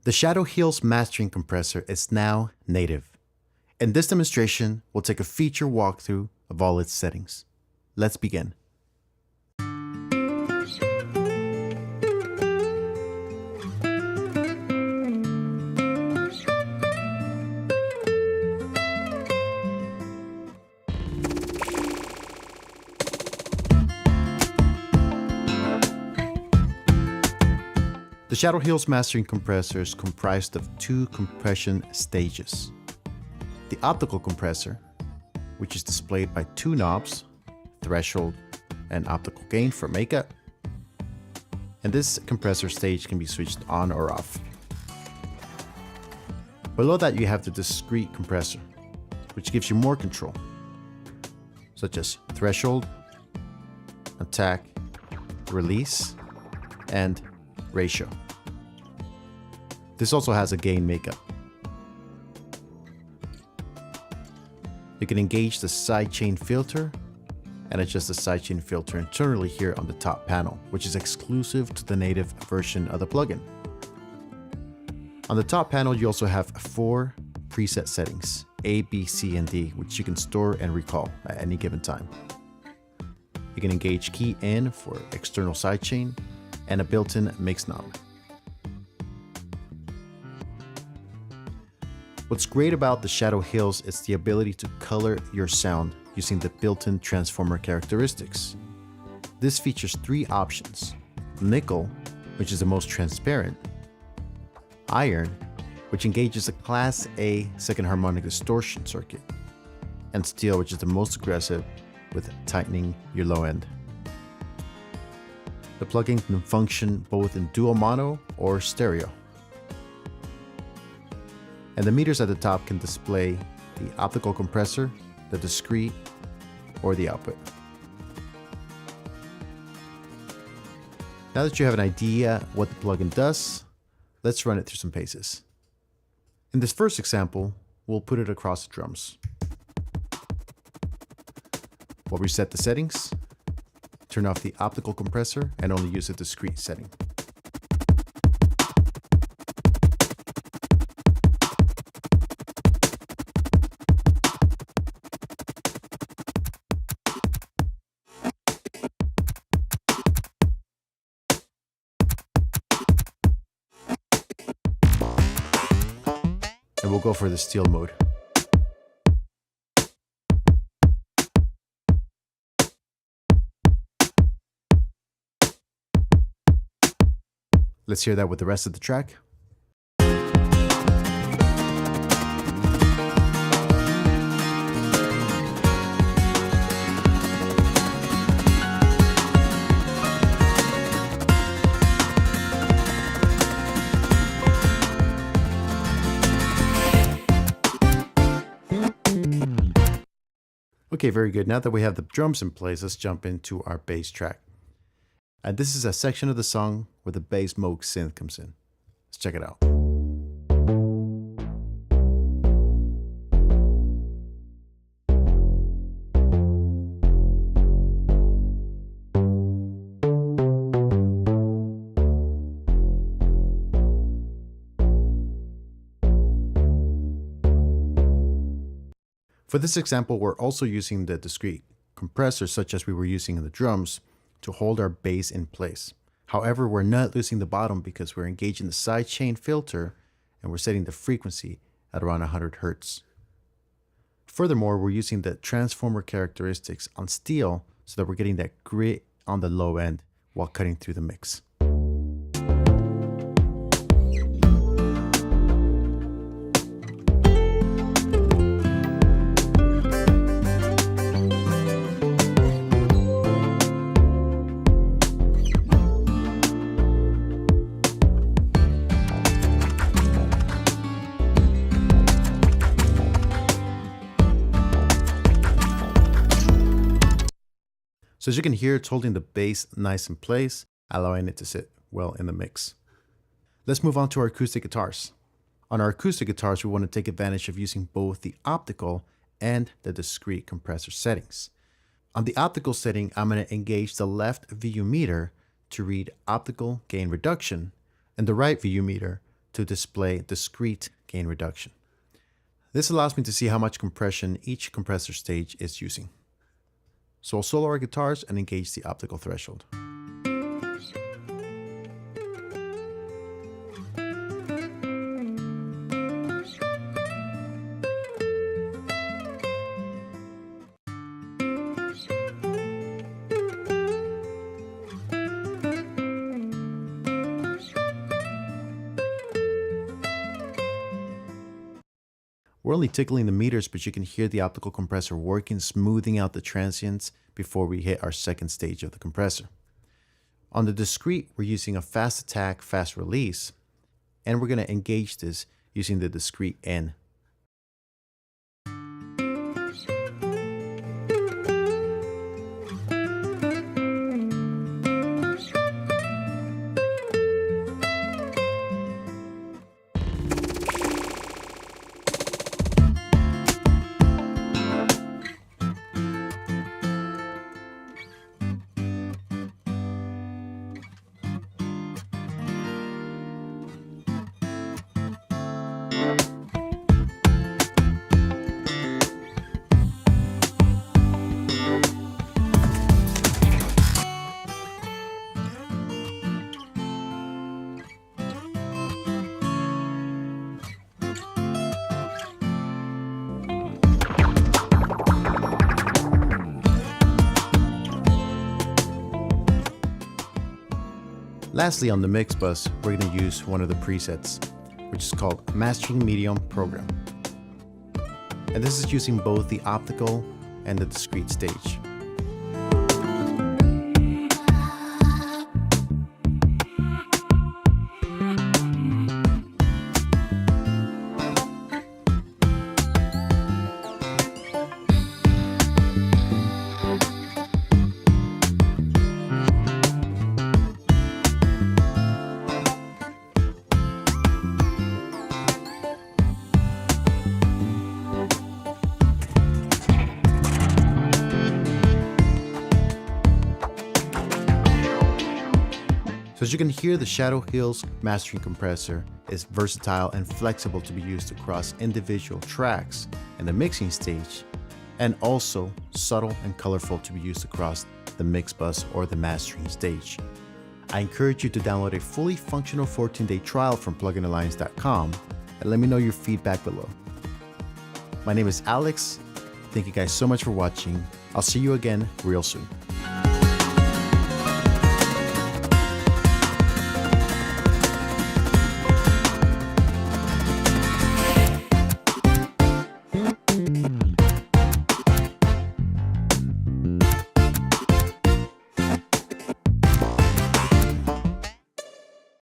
The Shadow Heels mastering compressor is now native. In this demonstration, we'll take a feature walkthrough of all its settings. Let's begin. The Shadow Heels mastering compressor is comprised of two compression stages. The optical compressor, which is displayed by two knobs, threshold and optical gain for makeup. And this compressor stage can be switched on or off. Below that you have the discrete compressor, which gives you more control, such as threshold, attack, release, and ratio. This also has a gain makeup. You can engage the sidechain filter and adjust the sidechain filter internally here on the top panel, which is exclusive to the native version of the plugin. On the top panel, you also have 4 preset settings, A, B, C, and D, which you can store and recall at any given time. You can engage key in for external sidechain and a built-in mix knob. What's great about the Shadow Heels is the ability to color your sound using the built-in transformer characteristics. This features 3 options: nickel, which is the most transparent, iron, which engages a Class A second harmonic distortion circuit, and steel, which is the most aggressive with tightening your low end. The plugin can function both in dual mono or stereo. And the meters at the top can display the optical compressor, the discrete, or the output. Now that you have an idea what the plugin does, let's run it through some paces. In this first example, we'll put it across the drums. We'll reset the settings, turn off the optical compressor, and only use a discrete setting. And we'll go for the steel mode. Let's hear that with the rest of the track. Okay, very good. Now that we have the drums in place, let's jump into our bass track. And this is a section of the song where the bass Moog synth comes in. Let's check it out. For this example, we're also using the discrete compressor, such as we were using in the drums, to hold our bass in place. However, we're not losing the bottom because we're engaging the sidechain filter and we're setting the frequency at around 100 Hz. Furthermore, we're using the transformer characteristics on steel so that we're getting that grit on the low end while cutting through the mix. So as you can hear, it's holding the bass nice in place, allowing it to sit well in the mix. Let's move on to our acoustic guitars. On our acoustic guitars, we want to take advantage of using both the optical and the discrete compressor settings. On the optical setting, I'm going to engage the left VU meter to read optical gain reduction and the right VU meter to display discrete gain reduction. This allows me to see how much compression each compressor stage is using. So I'll solo our guitars and engage the optical threshold. We're only tickling the meters, but you can hear the optical compressor working, smoothing out the transients before we hit our second stage of the compressor. On the discrete, we're using a fast attack, fast release, and we're going to engage this using the discrete N. Lastly, on the mix bus, we're going to use one of the presets, which is called Mastering Medium Program. And this is using both the optical and the discrete stage. So as you can hear, the Shadow Hills mastering compressor is versatile and flexible to be used across individual tracks in the mixing stage, and also subtle and colorful to be used across the mix bus or the mastering stage. I encourage you to download a fully functional 14-day trial from pluginalliance.com and let me know your feedback below. My name is Alex. Thank you guys so much for watching. I'll see you again real soon.